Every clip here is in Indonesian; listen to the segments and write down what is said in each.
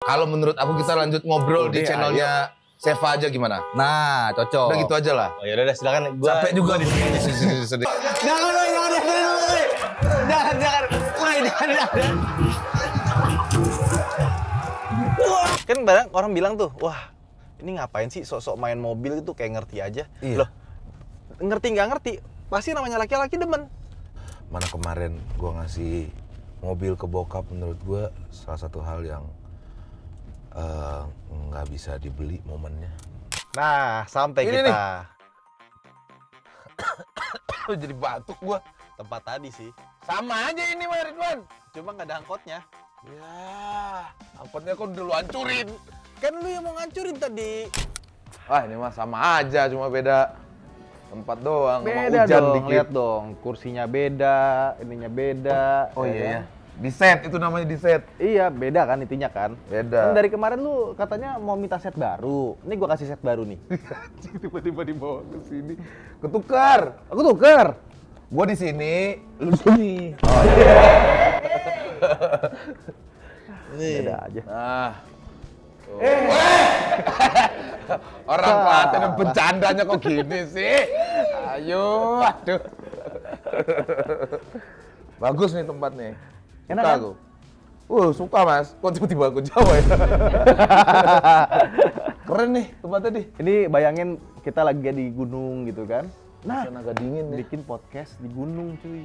Kalau menurut aku kita lanjut ngobrol di channelnya Seva aja gimana? Nah, cocok. Udah gitu aja lah. Oh ya udah silakan. Capek juga di sini. Jangan. Kan barang orang bilang tuh, wah ini ngapain sih sok-sok main mobil itu kayak ngerti aja. Iya. Loh, ngerti nggak ngerti, pasti namanya laki-laki demen. Mana kemarin gua ngasih mobil ke bokap, menurut gua salah satu hal yang nggak bisa dibeli momennya. Nah, sampai Ini kita. Jadi batuk gua. Tempat tadi sih. Sama aja ini Mas Ridwan. Cuma nggak ada angkotnya. Ya, angkotnya kok dulu hancurin. Kan lu yang mau ngancurin tadi. Wah ini mah sama aja, cuma beda tempat doang. Sama Beda hujan dong, dikit. lihat dong. Kursinya beda, ininya beda. Oh ya iya ya. kan? Di set, itu namanya di set. Iya, beda kan intinya kan. Beda. Kan dari kemarin lu katanya mau minta set baru. Ini gua kasih set baru nih. Tiba-tiba dibawa ke sini. Ketukar. Aku tuker. Gua di sini, lu di sini. Oh iya. Nih. Beda aja. Nah. Orang Klaten bercandanya kok gini sih? Ayo, aduh. Bagus nih tempat nih. Enak Suka kan? aku. Suka Mas. Kok tiba-tiba aku Jawa ya? Keren nih tempatnya nih. Ini bayangin kita lagi di gunung gitu kan. Nah, Agak dingin nih. bikin podcast di gunung cuy.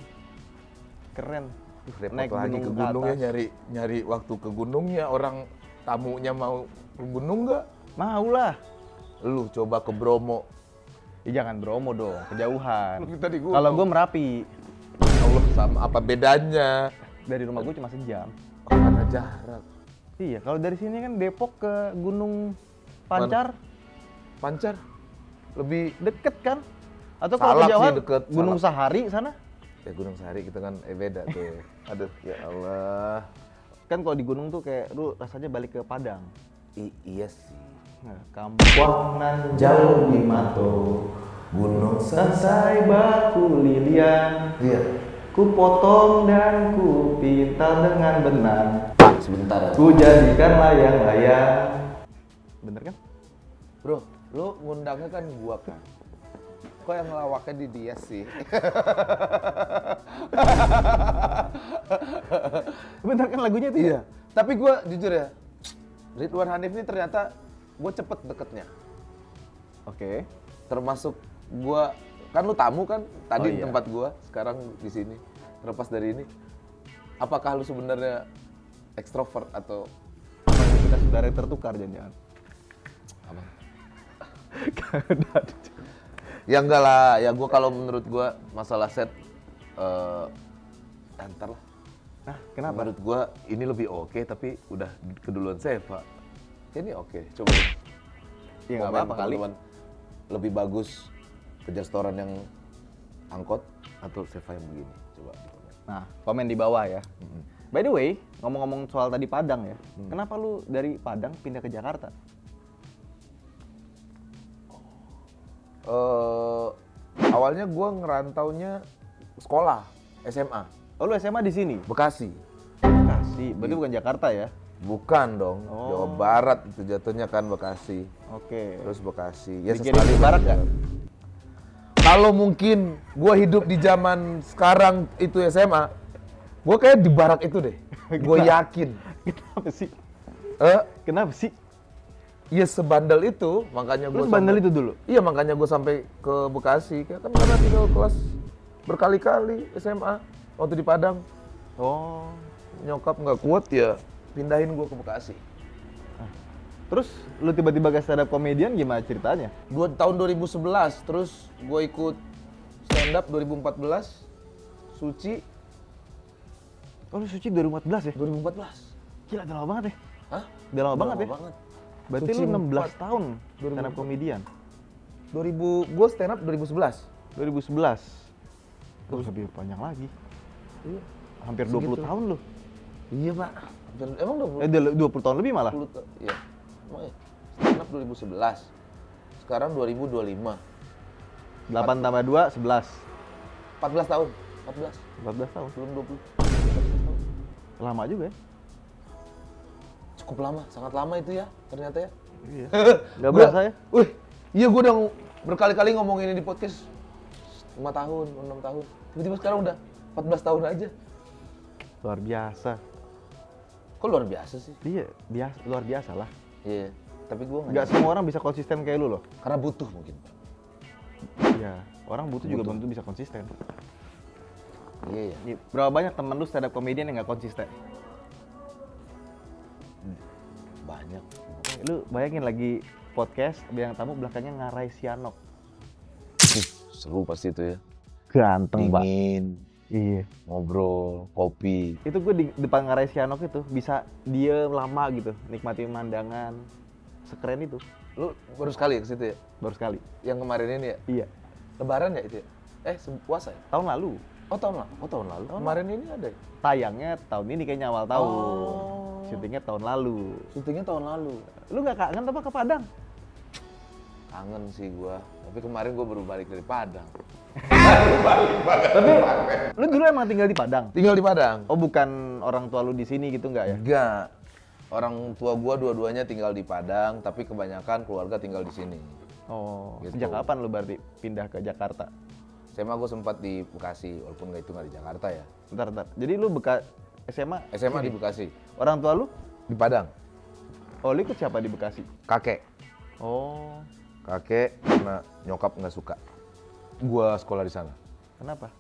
Keren. Repot lagi ke gunung ya, nyari waktu ke gunungnya. Orang tamunya mau ke gunung nggak? Mau lah. Lu coba ke Bromo. Ya jangan Bromo dong, kejauhan. Lu minta di gunung. Kalau gua Merapi, Allah, sama apa bedanya? dari rumah gua cuma sejam. Oh, karena jarak. Iya, kalau dari sini kan Depok ke Gunung Pancar Pancar lebih deket kan? Atau kalau Salak sih kejauhan deket, Gunung Sahari sana? ya Gunung Sahari kita kan beda tuh. Aduh, ya Allah. Kan kalau di gunung tuh kayak lu rasanya balik ke Padang. Iya sih. Nah, kampung nan jauh di mato, Gunung selesai baku lilian, Iya. ku potong dan ku pintal dengan benang, Sebentar. ku jadikan layang-layang. Bener kan? Bro, lu ngundangnya kan gua kan. Kok yang ngelawaknya di dia sih? Bener kan lagunya itu? Iya. Tapi gua jujur ya, Ridwan Hanif ini ternyata gua cepet deketnya. Oke. Termasuk gua, kan lu tamu kan tadi Oh, di iya. tempat gua, sekarang di sini. Terlepas dari ini, apakah lu sebenarnya ekstrovert atau Apakah kita saudara yang tertukar jangan-jangan? apa? Udah. Ya enggak lah, ya gua kalau menurut gua masalah set antar lah. Nah, kenapa? Menurut gua ini lebih oke, tapi udah keduluan Seva. Ini oke, coba. Ya nggak Komen apa-apa kali. teman-teman. Lebih bagus kerja setoran yang angkot atau Seva yang begini? Coba di komen. Nah, komen di bawah ya. By the way, ngomong-ngomong soal tadi Padang ya, kenapa lu dari Padang pindah ke Jakarta? Awalnya gua ngerantaunya sekolah SMA Oh, lu SMA di sini? Bekasi. Bekasi, berarti bukan Jakarta ya? Bukan dong, Oh. Jawa Barat itu jatuhnya kan Bekasi. Oke. Terus Bekasi. Ya Dikirim sesekali ke barat nggak? Kalau mungkin gua hidup di zaman sekarang itu SMA, gua kayak di barak itu deh. Gua yakin. Kenapa sih? Kenapa sih? Ya sebandel itu, makanya Lu gua bandel sampai- itu dulu? Iya, makanya gua sampai ke Bekasi. Kan karena tinggal kelas berkali-kali SMA waktu di Padang. Oh. Nyokap nggak kuat ya, pindahin gua ke Bekasi. Terus lu tiba-tiba ke stand up comedian gimana ceritanya? Tahun 2011, terus gue ikut stand up 2014, Suci Oh, lu Suci 2014 ya? 2014. Gila, udah lama banget ya? Hah? Udah lama banget ya? Berarti Suci lu 16 4. tahun stand up comedian. 2000, gue stand up 2011. 2011. Terus lebih panjang lagi. Iya. Hampir 20 Segitu. tahun lu. Iya, Pak. Emang 20? 20 tahun lebih malah. 10 tahun. Iya. Emang ya? Stand up 2011. Sekarang 2025. 8 tambah 2, 11. 14 tahun. 14. 14 tahun. Belum 20. Lama juga ya? Cukup lama, sangat lama itu ya ternyata ya. Iya. Nggak berasa ya? Wih, iya gue udah berkali-kali ngomong ini di podcast 5 tahun, 6 tahun. Tiba-tiba sekarang udah 14 tahun aja. Luar biasa. Kok luar biasa sih? Iya, luar biasa lah. Iya, tapi gue Nggak semua orang bisa konsisten kayak lu loh. karena butuh mungkin. Iya, orang butuh juga belum tentu bisa konsisten. Iya ya. Berapa banyak temen lu stand up comedian yang nggak konsisten? Banyak. Lu bayangin lagi podcast, bintang tamu belakangnya ngarai Sianok. Seru pasti itu ya. Ganteng, Pak. Dingin, Iya. ngobrol, kopi. Itu gue di depan ngarai Sianok itu bisa diem lama gitu, nikmati pemandangan. Sekeren itu, Lu baru sekali ya ke situ ya? baru sekali. Yang kemarin ini ya? Iya. Lebaran ya itu ya? Puasa ya? Tahun lalu. Oh tahun lalu. Kemarin ini ada ya? Tayangnya tahun ini kayaknya awal tahun. Oh. Syutingnya tahun lalu. Syutingnya tahun lalu. Lu nggak kangen apa ke Padang? Kangen sih gua. Tapi kemarin gua baru balik dari Padang. Tapi lu dulu emang tinggal di Padang? Tinggal di Padang. Oh bukan orang tua lu di sini gitu nggak ya? Enggak. Orang tua gua dua-duanya tinggal di Padang, tapi kebanyakan keluarga tinggal di sini. Oh, Gitu. sejak kapan lu berarti pindah ke Jakarta? SMA gua sempat di Bekasi, walaupun nggak di Jakarta ya. Bentar. Jadi lu SMA? SMA sini? di Bekasi, Orang tua lu? di Padang. Oh, lu ikut siapa di Bekasi? Kakek. Oh, Kakek karena nyokap nggak suka. Gua sekolah di sana. kenapa?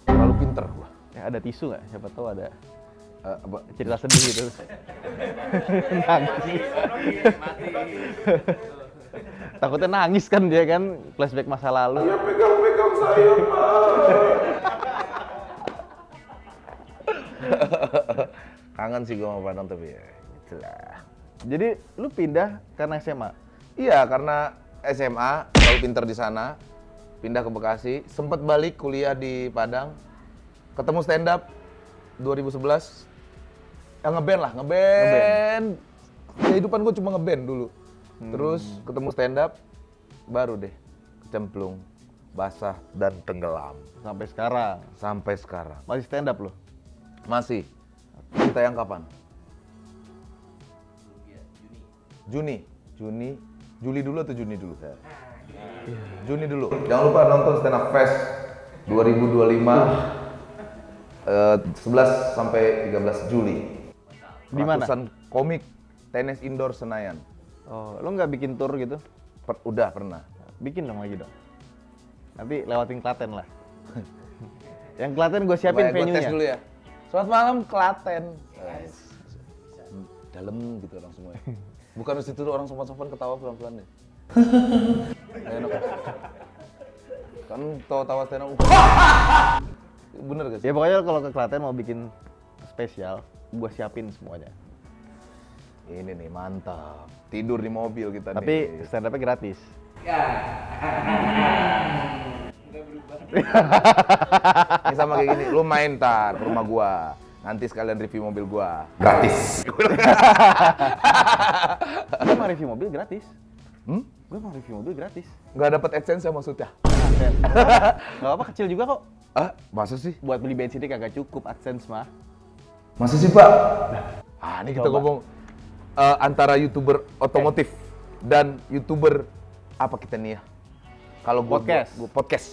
Terlalu pinter gua. Ya ada tisu nggak? Siapa tahu ada Apa? cerita sedih gitu. Nangis. Takutnya nangis kan dia kan, flashback masa lalu. Ya pegang-pegang saya, Kangen sih gua sama Padang tapi ya itulah. Jadi lu pindah karena SMA? Iya, karena SMA terlalu pinter di sana, pindah ke Bekasi, sempet balik kuliah di Padang, ketemu stand up 2011. Ya ngeband lah, ngeband. Kehidupan gue cuma ngeband dulu. Terus ketemu stand up, baru deh kecemplung, basah dan tenggelam Sampai sekarang sampai sekarang. masih stand up lo? Masih. Kita yang kapan? Juni. Juli dulu atau Juni dulu? Juni dulu. Jangan lupa nonton Stand Up Fest 2025 11 sampai 13 Juli. Di mana? Ratusan komik tenis indoor Senayan. Oh, lo nggak bikin tour gitu? Udah pernah. Bikin dong lagi dong. Nanti lewatin Klaten lah. Yang Klaten gue siapin Coba gue tes venue-nya. dulu ya. Selamat malam Klaten. Dalam gitu orang semua. Bukan di situ orang sopan-sopan ketawa pelan-pelan deh. Nggak enak. Kan tawa-tawa stand up. Bener gak sih? Ya pokoknya kalau ke Klaten mau bikin spesial, gue siapin semuanya. Ini nih mantap. Tidur di mobil kita nih. Tapi stand up-nya gratis. Ini sama kayak gini, lu main tar ke rumah gua. Nanti sekalian review mobil gua. Gratis. Gue mau review mobil gratis. Hmm? Gue mau review mobil gratis. Nggak dapet AdSense ya maksudnya? Gak apa-apa, kecil juga kok. Ah, masa sih? Buat beli bensinnya kagak cukup AdSense mah. Masa sih, Pak? Ah, ini kita Coba. ngomong antara YouTuber otomotif dan YouTuber apa kita nih ya? Kalau gua Podcast. gua podcast.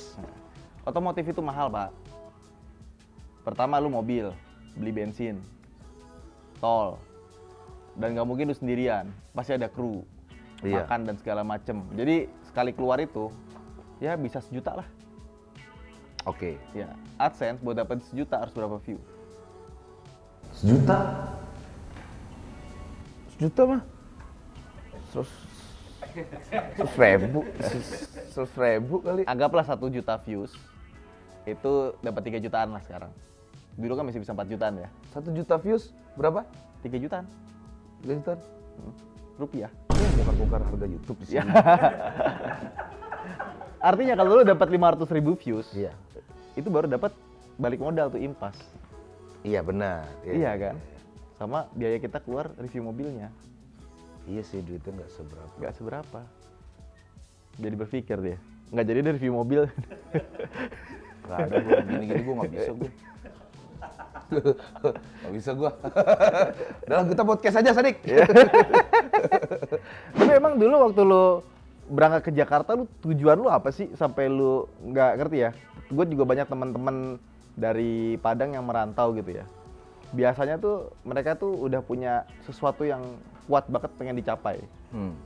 Otomotif itu mahal, Pak. Pertama lu mobil, beli bensin, tol, dan nggak mungkin lu sendirian, pasti ada kru, Iya. makan dan segala macem. Jadi sekali keluar itu, ya bisa 1 juta lah. Oke. Ya, AdSense buat dapat 1 juta harus berapa view? 1 juta? 1 juta mah? 100 ribu kali. Anggaplah 1 juta views, itu dapat 3 jutaan lah sekarang. Dulu kan masih bisa 4 jutaan ya. 1 juta views berapa? 3 jutaan 3 juta? rupiah. Bongkar-bongkar harga YouTube di sini. Artinya kalau lu dapat 500.000 views, Iya. itu baru dapat balik modal tuh impas. Iya benar. Iya kan? Sama biaya kita keluar review mobilnya. Iya sih duitnya nggak seberapa. Nggak seberapa. Jadi berpikir dia. Nggak jadi dari review mobil. Nggak ada gue gini-gini gue nggak bisa gue. Nggak bisa gua. Udah lah, kita podcast aja, Sadik. Tapi emang dulu waktu lu berangkat ke Jakarta, lu tujuan lu apa sih sampai lu nggak ngerti ya? Gue juga banyak teman-teman dari Padang yang merantau gitu ya. Biasanya tuh mereka tuh udah punya sesuatu yang kuat banget pengen dicapai.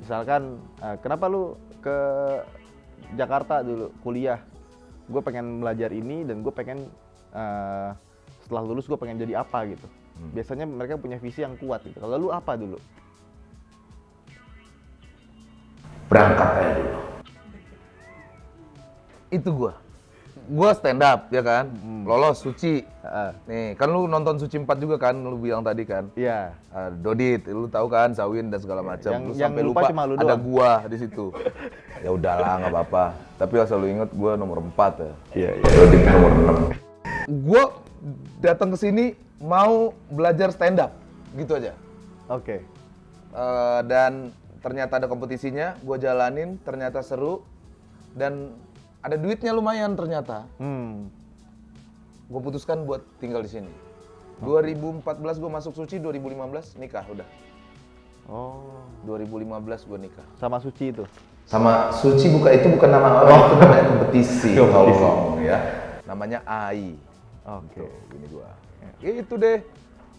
Misalkan, kenapa lu ke Jakarta dulu kuliah? Gue pengen belajar ini dan gue pengen setelah lulus gue pengen jadi apa gitu. Biasanya mereka punya visi yang kuat gitu. Kalau lu apa dulu? Berangkat aja dulu. Itu gua stand up ya kan, lolos Suci. Nih kan lu nonton Suci 4 juga kan, lu bilang tadi kan. Iya. Dodit, lu tahu kan, Zawin dan segala macam. Lu yang sampai lupa lupa cuma lu ada doang. gua di situ. Ya udahlah, nggak apa-apa. Tapi asal lu inget gua nomor 4 ya. Iya. Dodit nomor 6. Gua datang ke sini mau belajar stand up, gitu aja. Oke. Dan ternyata ada kompetisinya, gue jalanin, ternyata seru, dan ada duitnya lumayan ternyata. Gue putuskan buat tinggal di sini. 2014 gue masuk Suci, 2015 nikah udah. Oh. 2015 gue nikah. Sama Suci itu? Sama Suci itu bukan nama orang, itu namanya kompetisi. Tolong ya. Namanya AI. Oke. Tuh, gini gua. Itu deh.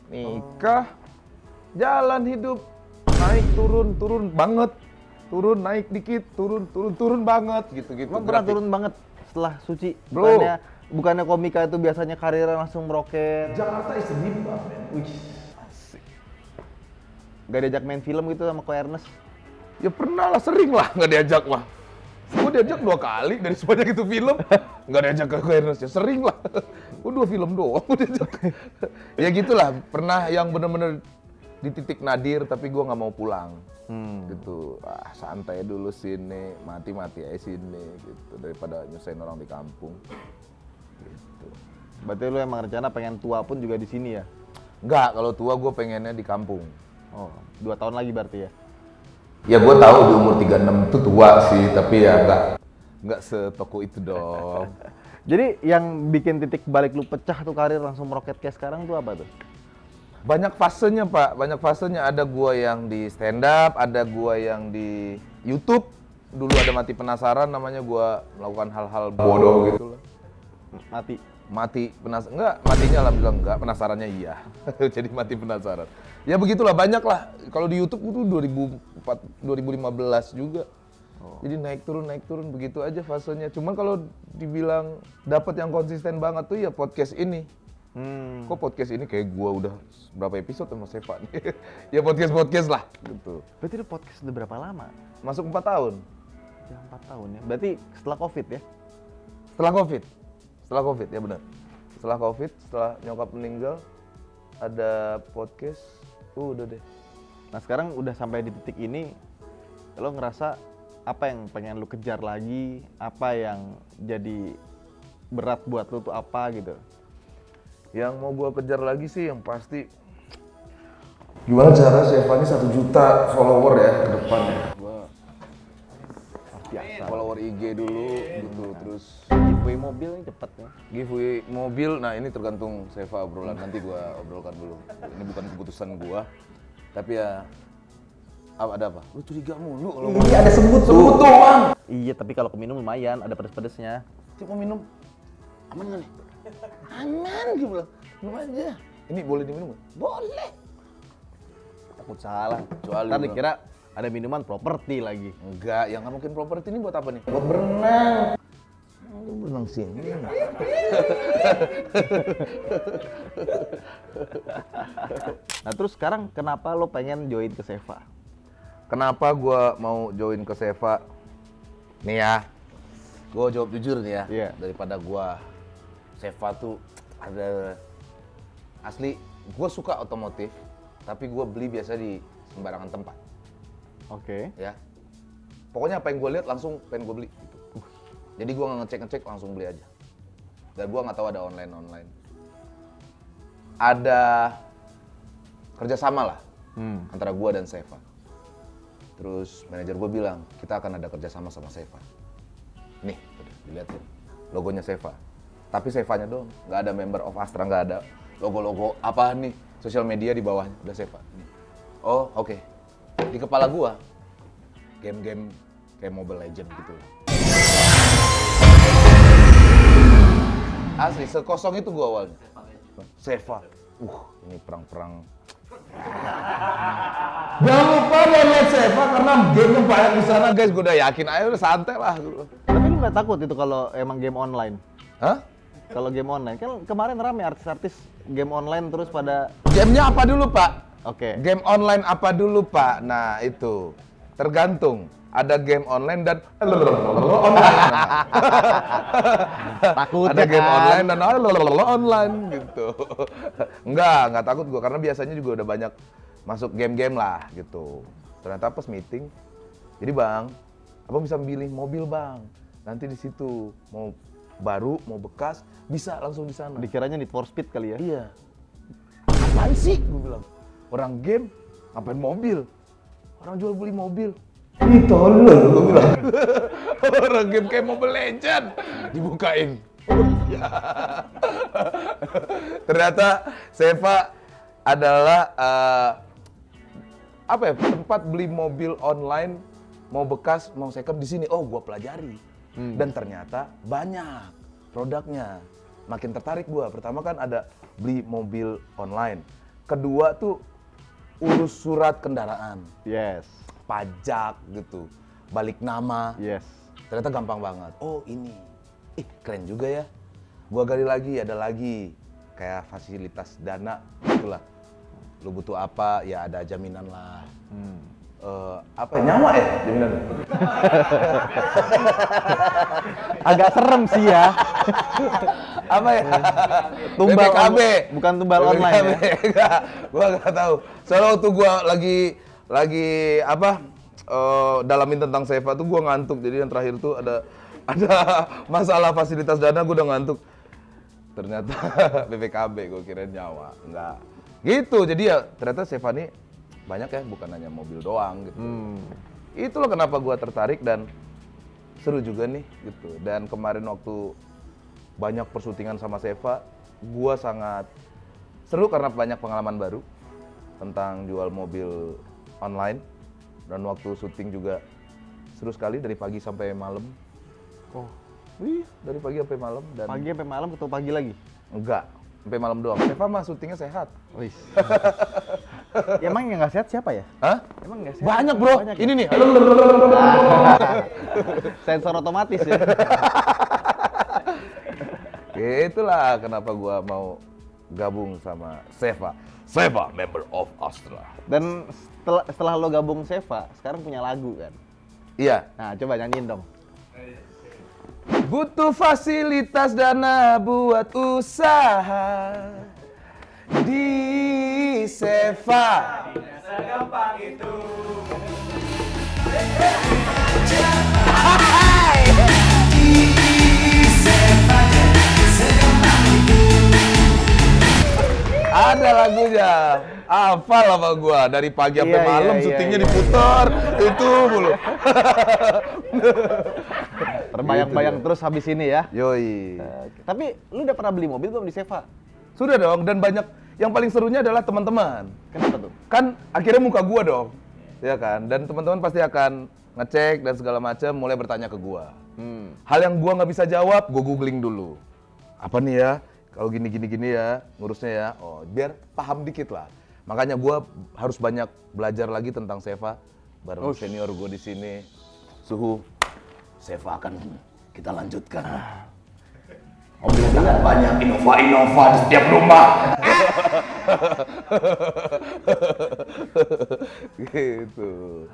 Nikah, jalan hidup, naik turun banget. Turun naik dikit, turun banget gitu-gitu. Emang pernah turun banget setelah Suci? Bro. Bukannya komika itu biasanya karirnya langsung meroket. Jakarta is the bimba, man. Gak diajak main film gitu sama Ko Ernest? Ya pernah lah, sering lah nggak diajak mah. Gue diajak 2 kali dari sebanyak itu film, nggak diajak ke Ernest ya sering lah. Gue 2 film doang gue diajak. Ya gitulah, pernah yang bener-bener di titik nadir tapi gue nggak mau pulang. Gitu, santai dulu sini, mati-mati aja sini gitu daripada nyusahin orang di kampung. Gitu. Berarti lu emang rencana pengen tua pun juga di sini ya? Enggak, kalau tua gue pengennya di kampung. Oh, 2 tahun lagi berarti ya? Ya gue tahu di umur 36 itu tua sih, tapi ya nggak setoko itu dong. Jadi yang bikin titik balik lu pecah tuh karir langsung meroket kayak sekarang tuh apa tuh? Banyak fasenya Pak, banyak fasenya. Ada gua yang di stand up, ada gua yang di YouTube. Dulu ada Mati Penasaran namanya, gua melakukan hal-hal bodoh gitu lah. Mati penasaran, enggak, matinya alhamdulillah enggak, penasarannya iya. Jadi mati penasaran. Ya begitulah, banyak lah. Kalau di YouTube itu 2015 juga. Jadi naik turun begitu aja fasenya. Cuman kalau dibilang dapat yang konsisten banget tuh ya podcast ini. Kok podcast ini kayak gua udah berapa episode sama Seva nih. Ya podcast lah gitu. Berarti lu podcast udah berapa lama? Masuk 4 tahun. Ya 4 tahun ya. Berarti setelah Covid ya? Setelah Covid, ya benar. Setelah Covid, setelah nyokap meninggal, ada podcast, udah deh. Nah sekarang udah sampai di titik ini, lo ngerasa apa yang pengen lu kejar lagi? Apa yang jadi berat buat lu tuh apa gitu? Yang mau gua kejar lagi sih yang pasti, gimana cara Seva ini 1 juta follower ya ke depannya. Gua Biasa. follower IG dulu gitu, terus Giveaway mobil ini cepet ya? giveaway mobil. Nah ini tergantung Seva obrolan, nanti gua obrolkan dulu. Ini bukan keputusan gua, tapi ya ada apa? Lu curiga mulu kalau Ini ada semut doang. Iya, tapi kalau keminum lumayan, ada pedes-pedesnya. Coba minum, aman nggak nih? Aman gitu bilang, minum aja. Ini boleh diminum nggak? Boleh. Takut salah. Kecuali Ntar gua- dikira ada minuman properti lagi. Enggak, yang nggak mungkin properti ini buat apa nih? Buat berenang. Lu berenang sini. Nah terus sekarang kenapa lo pengen join ke Seva? Kenapa gua mau join ke Seva? Nih ya, gua jawab jujur nih ya. Iya. Daripada gua Seva tuh ada asli. Gua suka otomotif, tapi gua beli biasa di sembarangan tempat. Oke. Ya, pokoknya apa yang gue lihat langsung pengen gue beli gitu. Jadi gue nggak ngecek langsung beli aja. Dan gue nggak tahu ada online. Ada kerjasama lah antara gue dan Seva. Terus manajer gue bilang kita akan ada kerjasama sama Seva. Nih, udah dilihatin logonya Seva. Tapi Sevanya doang, nggak ada member of Astra, nggak ada. logo-logo apa nih, sosial media di bawahnya, udah Seva. Oh, oke. Di kepala gua, game-game kayak Mobile Legends gitu. Asli, sekosong itu gua awalnya. Seva. Ini perang-perang. Jangan lupa download Seva karena game-nya banyak di sana guys. Gua udah yakin, ayo udah santai lah. Tapi lu nggak takut itu kalau emang game online? Hah? Kalau game online, kan kemarin rame artis-artis game online terus pada... Gamenya apa dulu, Pak? Oke. Game online apa dulu, Pak? Nah, itu. Tergantung. Ada game online dan online. Takutnya Ada game kan. online dan online gitu. Enggak takut gua karena biasanya juga udah banyak masuk game-game lah gitu. Ternyata pas meeting, jadi Bang, Abang bisa pilih mobil, Bang. Nanti di situ mau baru, mau bekas, bisa langsung di sana. Dikiranya Need for Speed kali ya? Iya. Apaan sih? Gue bilang. Orang game, ngapain mobil? Orang jual beli mobil. Ih, tolol, gue bilang. Orang game kayak Mobile Legends. Dibukain. Oh iya. Ternyata Seva adalah apa ya, tempat beli mobil online, mau bekas, mau second di sini. Oh, gua pelajari. Dan ternyata banyak produknya. Makin tertarik gua. Pertama kan ada beli mobil online. Kedua tuh urus surat kendaraan, Yes. pajak gitu, balik nama. Yes. Ternyata gampang banget. Oh ini, keren juga ya. Gua gali lagi, ada lagi kayak fasilitas dana, gitulah. Lu butuh apa, ya ada jaminan lah. Apa ya? Nyawa ya jaminan? Agak serem sih ya. Apa ya? Tumbal BPKB. bukan tumbal online ya. Enggak, gua nggak tahu. Soalnya waktu gua lagi apa? Dalamin tentang Seva tuh gua ngantuk. Jadi yang terakhir tuh ada masalah fasilitas dana, gua udah ngantuk. Ternyata BPKB, gua kirain nyawa. Enggak. Gitu. Jadi ya ternyata Seva nih banyak ya, bukan hanya mobil doang gitu. Itulah kenapa gua tertarik dan seru juga nih gitu. Dan kemarin waktu banyak persyutingan sama Seva, gua sangat seru karena banyak pengalaman baru tentang jual mobil online. Dan waktu syuting juga seru sekali dari pagi sampai malam. Oh, Wih, dari pagi sampai malam dan pagi sampai malam ketemu pagi lagi. enggak, sampai malam doang. Seva mah syutingnya sehat. Wih. Ya, emang yang nggak sehat siapa ya? Hah? Emang nggak sehat? Banyak, Bro. Banyak ya? Ini nih. Sensor otomatis ya. Itulah kenapa gua mau gabung sama Seva. Seva, member of Astra. Dan setelah lo gabung Seva, sekarang punya lagu kan? Iya. Nah, coba nyanyiin dong. Butuh fasilitas dana buat usaha di Seva. Segampang itu. Ada lagunya. Hafal apa gua dari pagi sampai Iya, malam iya, syutingnya iya. diputar itu mulu. Terbayang-bayang Gitu terus habis ini ya. Yoi. Tapi lu udah pernah beli mobil belum di Seva? Sudah dong, dan banyak yang paling serunya adalah teman-teman. Kenapa tuh? Kan akhirnya muka gua dong. Ya kan? Dan teman-teman pasti akan ngecek dan segala macam, mulai bertanya ke gua. Hal yang gua nggak bisa jawab, gua googling dulu. Apa nih ya? Kalau gini ya, ngurusnya ya. Oh, biar paham dikit lah. Makanya gua harus banyak belajar lagi tentang Seva bareng senior gua di sini. Suhu, Seva akan kita lanjutkan. Mobil-mobilan banyak, Innova di setiap rumah. Gitu.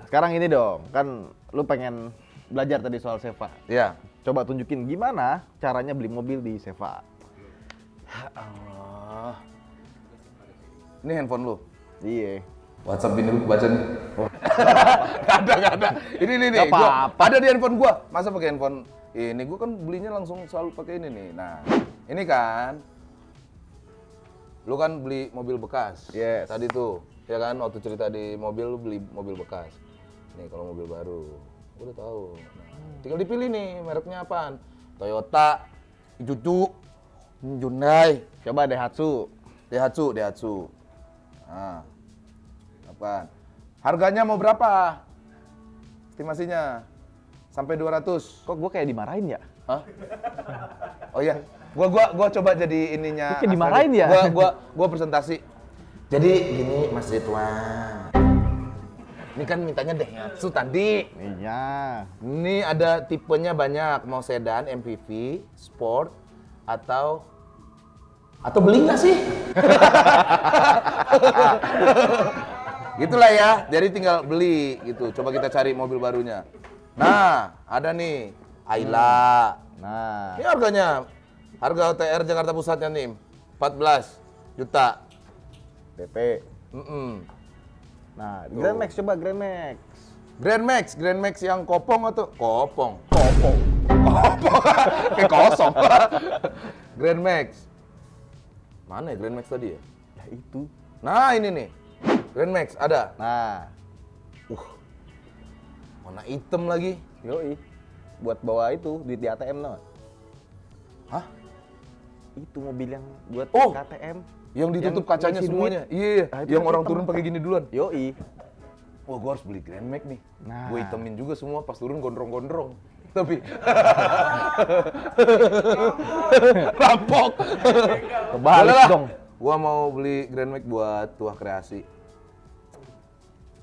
Sekarang ini dong, kan lu pengen belajar tadi soal Seva. Ya. Coba tunjukin gimana caranya beli mobil di Seva. Allah. Ini handphone lu. Iya. WhatsApp ini lu baca nih. Oh. Gak ada. Ini nih. Gak apa-apa. Ada di handphone gua. Masa pakai handphone ini? Gua kan belinya langsung selalu pakai ini nih. Nah, ini kan. Lu kan beli mobil bekas. Yes. Tadi tuh, ya kan waktu cerita di mobil lu beli mobil bekas. Nih kalau mobil baru, gua udah tahu. Nah, tinggal dipilih nih mereknya apaan. Toyota, Isuzu, Hyundai. Coba Daihatsu. Daihatsu. Nah, apaan? Harganya mau berapa? Estimasinya sampai 200. Kok gue kayak dimarahin ya? Hah? Oh iya, gua coba jadi ininya. Kok kayak dimarahin ya? Gua presentasi. Jadi gini Mas Ridwan. Ini kan mintanya Daihatsu tadi. Iya. Ini ada tipenya banyak, mau sedan, MPV, sport, atau beli nggak sih? Gitulah ya, jadi tinggal beli gitu. Coba kita cari mobil barunya. Nah, ada nih, Ayla. Nah, Ini harga OTR Jakarta Pusatnya nih, 14 juta. PP. Mm-mm. Nah, Tuh. Grand Max, coba Grand Max. Grand Max yang kopong atau kopong? Kopong. Kayak kosong. Grand Max. Mana ya Grand Max tadi ya? Ya itu. Nah, ini nih. Grand Max ada. Nah, Warna hitam lagi. yoi. Buat bawa itu duit di ATM no. Hah? Itu mobil yang buat Oh. KTM. Yang ditutup kacanya ngisi semuanya. duit. Iya, Ah, itu yang yang orang hitam. turun pakai gini duluan. Yoi. Wah, gua harus beli Grand Max nih. Nah. Gua hitemin juga semua pas turun gondrong-gondrong. Tapi rampok. Kebalik Boleh lah. dong. Gua mau beli Grand Max buat Tuah Kreasi.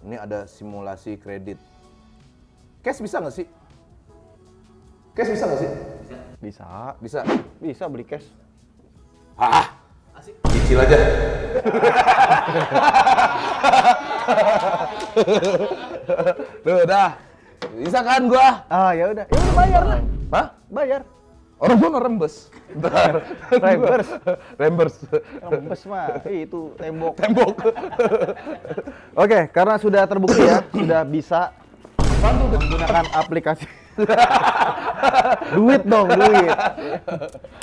Ini ada simulasi kredit. Cash bisa nggak sih? Cash bisa nggak sih? Bisa. Bisa. Bisa beli cash. Ah, cicil aja. Tuh, dah. Bisa kan gua? Ah, ya udah. Ya udah bayar lah. Hah? Bayar. Orang gua no rembes. Bentar. Rembers. Rembers. Rembes mah. Itu tembok. Tembok. Oke, karena sudah terbukti ya, sudah bisa menggunakan aplikasi. Duit dong, duit.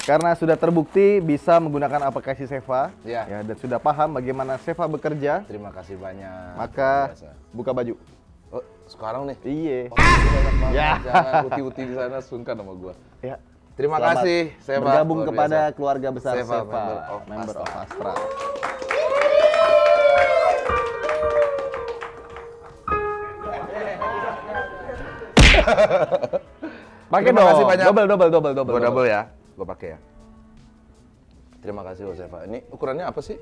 Karena sudah terbukti bisa menggunakan aplikasi Seva, Iya. ya, dan sudah paham bagaimana Seva bekerja, Terima kasih banyak. maka Biasa. buka baju. Oh, sekarang nih. Iya. Oh, banyak banget. Ya. Jangan uti-uti di sana sungkan sama gua. Ya. Terima Selamat kasih, Seva. bergabung Luar kepada biasa. keluarga besar Seva, Seva, member of Astra. Pakai Terima dong. kasih banyak. Double. Gua double ya. Gua pakai ya. Terima kasih, Mas Seva. Ini ukurannya apa sih?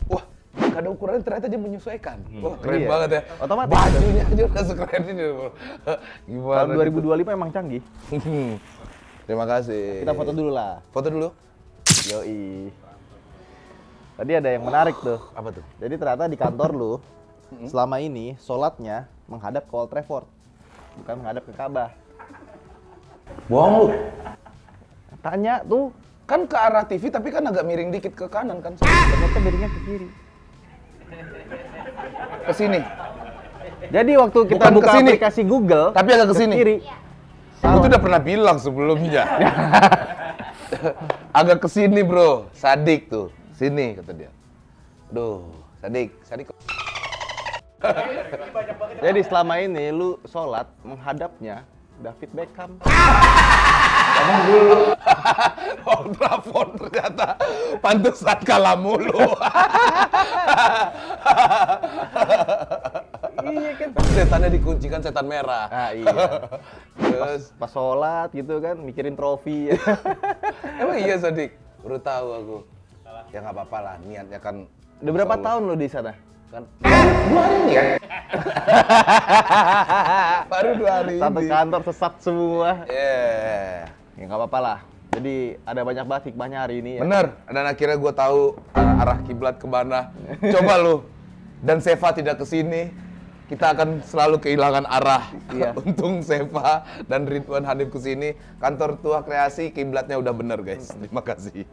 Wah, nggak ada ukurannya, ternyata dia menyesuaikan. Wah, keren Iya. banget ya. Otomatis. Bajunya aja udah sekeren ini. Gimana? Tahun 2025 emang canggih. Terima kasih. Kita foto dulu lah. Foto dulu. Yoi. Tadi ada yang menarik tuh. Apa tuh? Jadi ternyata di kantor lu selama ini sholatnya menghadap ke Old Trafford, bukan menghadap ke Ka'bah. Bohong lu. Tanya tuh, Kan ke arah TV tapi kan agak miring dikit ke kanan kan. ternyata miringnya ke kiri. Ke sini. Jadi waktu kita Bukan buka kesini. aplikasi Google, Tapi agak ke sini. kiri. Gua tuh udah pernah bilang sebelumnya. Agak ke sini, Bro. Sadik tuh. Sini kata dia. Aduh, Sadik. Jadi selama ini lu sholat menghadapnya David Beckham. Old Trafford ternyata pantesan kalah mulu. Iya kan? Setannya dikuncikan setan merah. Ah iya. Terus, Pas sholat gitu kan, mikirin trofi. emang iya Sadik? Baru tahu aku. Ya nggak apa-apa lah, niatnya kan. Udah berapa Insya Allah. tahun lu di sana? Kan 2 hari ini kan? Baru 2 hari Satu ini. kantor sesat semua. Yeah. Ya nggak apa-apa lah. Jadi ada banyak banget hikmahnya hari ini ya. Bener, dan akhirnya gue tahu arah kiblat kemana. Coba lu, dan Seva tidak ke sini, kita akan selalu kehilangan arah. Iya. Untung Seva dan Ridwan Hanif ke sini, kantor Tuah Kreasi kiblatnya udah bener guys. Terima kasih.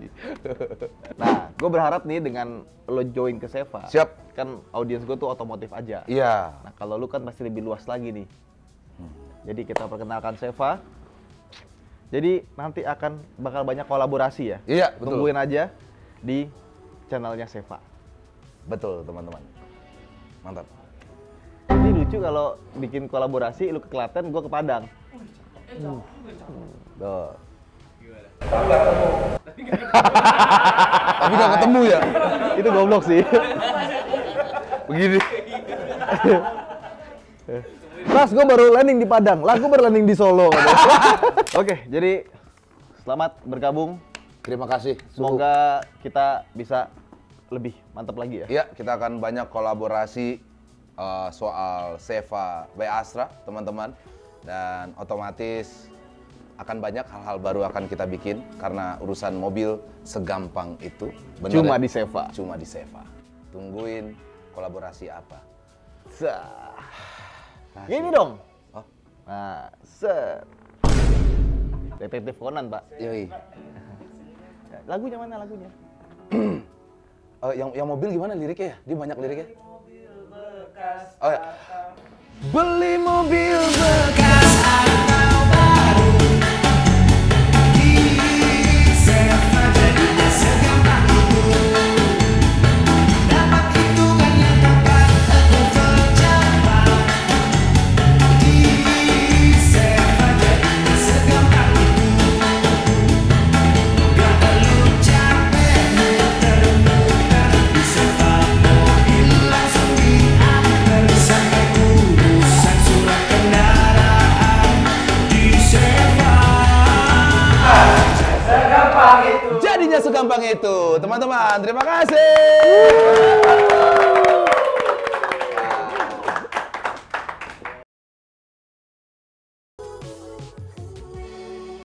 Nah, gue berharap nih dengan lo join ke Seva. Siap. Kan audiens gue tuh otomotif aja. Iya. Nah, kalau lu kan pasti lebih luas lagi nih. Jadi kita perkenalkan Seva. Jadi nanti bakal banyak kolaborasi ya. Iya, betul. Tungguin aja di channelnya Seva. Betul teman-teman. Mantap. Ini lucu kalau bikin kolaborasi, lu ke Klaten, gue ke Padang. Tuh. Tapi nggak ketemu ya? Itu goblok sih. Begini. Mas, gue baru landing di Padang. Lah, gue baru landing di Solo. Oke, jadi selamat bergabung. Terima kasih. Semoga kita bisa lebih mantap lagi ya. Iya, kita akan banyak kolaborasi soal Seva W Astra, teman-teman. Dan otomatis akan banyak hal-hal baru akan kita bikin karena urusan mobil segampang itu. Bener Cuma ya? di Seva. Cuma di Seva. Tungguin kolaborasi apa. Gini dong. Oh, Nah, set. Detektif Conan, Pak. yoi. Lagunya mana lagunya? Yang mobil gimana liriknya ya? Dia banyak liriknya. Oh ya. Beli mobil bekas atau baru. Di Seva jadinya segampang itu. Dapat hitungan yang tepat atau tercapai. Di Seva jadinya segampang itu. Gak perlu capek muter-muter. Di Seva mobil langsung diantar sampai urusan surat kendaraan. Di Seva Segampang itu. jadinya segampang itu. Teman-teman, terima kasih.